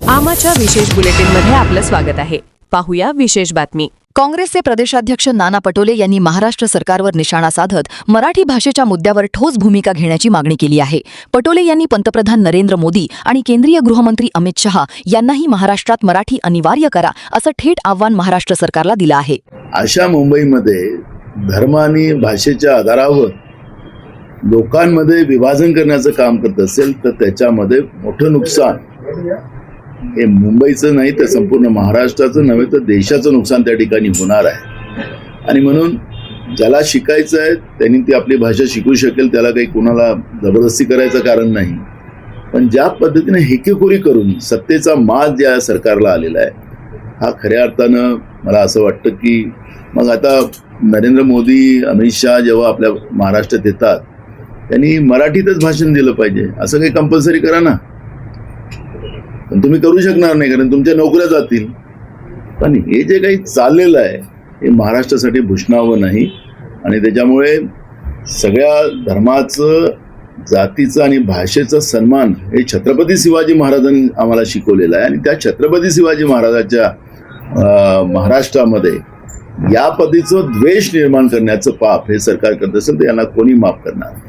आमाच्या विशेष बुलेटिनमध्ये आपलं स्वागत आहे. पाहूया विशेष बातमी. काँग्रेसचे प्रदेशाध्यक्ष नाना पटोले यांनी महाराष्ट्र सरकारवर निशाणा साधत मराठी भाषेच्या मुद्द्यावर ठोस भूमिका घेण्याची मागणी केली आहे. पटोले यांनी पंतप्रधान नरेंद्र मोदी आणि केंद्रीय गृहमंत्री अमित शहा यांनाही महाराष्ट्रात मराठी अनिवार्य करा असं थेट आव्हान महाराष्ट्र सरकारला दिलं आहे. अशा मुंबईमध्ये धर्म आणि भाषेच्या आधारावर लोकांमध्ये विभाजन करण्याचं काम करत असेल तर त्याच्यामध्ये मोठं नुकसान हे मुंबईचं नाही तर संपूर्ण महाराष्ट्राचं नव्हे तर देशाचं नुकसान त्या ठिकाणी होणार आहे. आणि म्हणून ज्याला शिकायचं आहे त्यांनी ती आपली भाषा शिकू शकेल, त्याला काही कुणाला जबरदस्ती करायचं कारण नाही. पण ज्या पद्धतीने हेकेखोरी करून सत्तेचा माज ज्या सरकारला आलेला आहे हा खऱ्या अर्थानं मला असं वाटतं की मग आता नरेंद्र मोदी अमित शहा जेव्हा आपल्या महाराष्ट्रात येतात त्यांनी मराठीतच भाषण दिलं पाहिजे, असं काही कंपल्सरी करा ना. पण तुम्ही करू शकणार नाही कारण तुमच्या नोकऱ्या जातील. पण हे जे काही चाललेलं आहे हे महाराष्ट्रासाठी भूषणावं नाही. आणि त्याच्यामुळे सगळ्या धर्माचं, जातीचं आणि भाषेचा सन्मान हे छत्रपती शिवाजी महाराजांनी आम्हाला शिकवलेलं आहे. आणि त्या छत्रपती शिवाजी महाराजाच्या महाराष्ट्रामध्ये या पद्धतीचं द्वेष निर्माण करण्याचं पाप हे सरकार करत असेल तर यांना कोणी माफ करणार.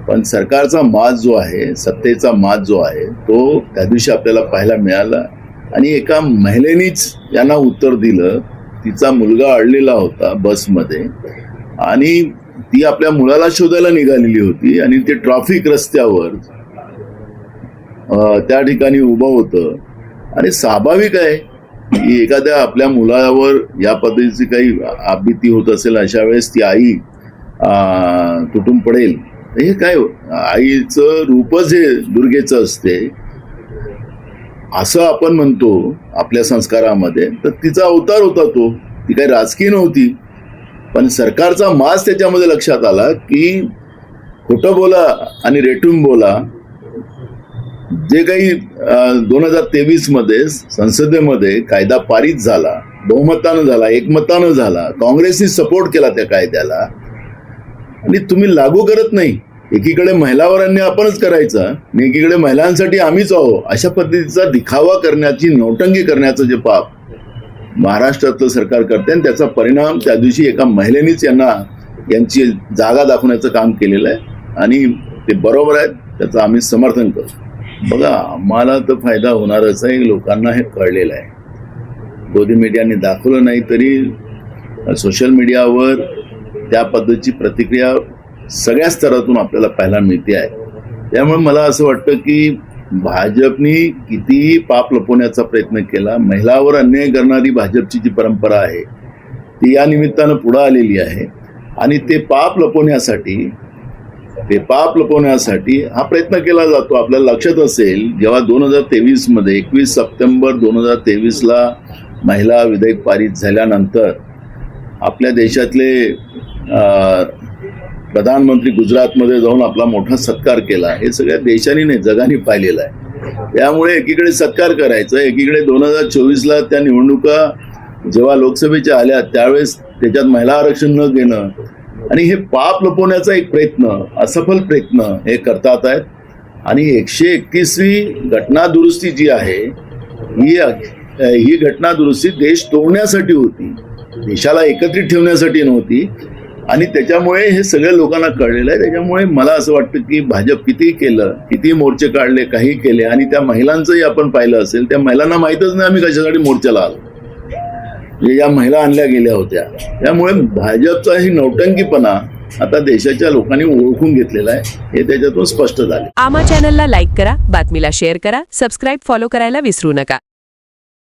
पण सरकारचा माज जो आहे, सत्तेचा माज जो आहे तो त्या दिवशी आपल्याला पाहायला मिळाला. आणि एका महिलेनीच यांना उत्तर दिलं. तिचा मुलगा अडलेला होता बसमध्ये आणि ती आपल्या मुलाला शोधायला निघालेली होती आणि ते ट्रॅफिक रस्त्यावर त्या ठिकाणी उभं होतं. आणि स्वाभाविक आहे की एखाद्या आपल्या मुलावर या पद्धतीची काही आपत्ती होत असेल अशा वेळेस ती आई तुटून पडेल. हे काय आईचं रूपच हे दुर्गेचं असते असं आपण म्हणतो आपल्या संस्कारामध्ये. तर तिचा अवतार होता तो, ती काही राजकीय नव्हती. पण सरकारचा माज त्याच्यामध्ये लक्षात आला की खोटं बोला आणि रेटून बोला. जे काही 2023 मध्ये संसदेमध्ये कायदा पारित झाला, बहुमतानं झाला, एकमतानं झाला, काँग्रेसने सपोर्ट केला त्या कायद्याला आणि तुम्ही लागू करत नाही. एकीकडे महिलावर अन्याय आपणच करायचा आणि एकीकडे महिलांसाठी आम्हीच आहो अशा पद्धतीचा दिखावा करण्याची, नौटंकी करण्याचं जे पाप महाराष्ट्रातलं सरकार करते आणि त्याचा परिणाम त्या दिवशी एका महिलेनेच यांची जागा दाखवण्याचं काम केलेलं आहे. आणि ते बरोबर आहे, त्याचं आम्ही समर्थन करतो. बघा, आम्हाला तर फायदा होणारच आहे, लोकांना हे कळलेलं आहे. दोन्ही मीडियाने दाखवलं नाही तरी सोशल मीडियावर त्या पद्धतीची प्रतिक्रिया सगळ्या स्तरातून आपल्याला पाहायला मिळते आहे. त्यामुळे मला असं वाटतं की भाजपनी कितीही पाप लपवण्याचा प्रयत्न केला, महिलावर अन्याय करणारी भाजपची जी परंपरा आहे ती या निमित्तानं पुढं आलेली आहे. आणि ते पाप लपवण्यासाठी हा प्रयत्न केला जातो. आपल्याला लक्षात असेल जेव्हा 2023 मध्ये 21 सप्टेंबर 2023ला महिला विधेयक पारित झाल्यानंतर आपल्या देशातले प्रधानमंत्री गुजरातमध्ये जाऊन आपला मोठा सत्कार केला. हे सगळ्या देशांनी नाही जगाने पाहिलेलं आहे. त्यामुळे एकीकडे सत्कार करायचं, एकीकडे 2024ला त्या निवडणुका जेव्हा लोकसभेच्या आल्या त्यावेळेस त्याच्यात महिला आरक्षण न घेणं आणि हे पाप लपवण्याचा एक प्रयत्न, असफल प्रयत्न हे करतात आहेत. आणि 131वी घटना दुरुस्ती जी आहे ही घटना दुरुस्ती देश तोडण्यासाठी होती, देशाला एकत्रित ठेवण्यासाठी नव्हती. आणि त्याच्यामुळे हे सगळ्या लोकांना कळलेलं आहे. त्याच्यामुळे मला असं वाटतं की भाजप कितीही केलं, किती मोर्चे काढले, काही केले आणि त्या महिलांचंही आपण पाहिलं असेल, त्या महिलांना माहीतच नाही आम्ही कशासाठी मोर्चाला आलो, म्हणजे या महिला आणल्या गेल्या होत्या. त्यामुळे भाजपचा ही नौटंकीपणा आता देशाच्या लोकांनी ओळखून घेतलेला आहे, हे त्याच्यातून स्पष्ट झाले. आमा चॅनलला लाईक करा, बातमीला शेअर करा, सबस्क्राईब, फॉलो करायला विसरू नका.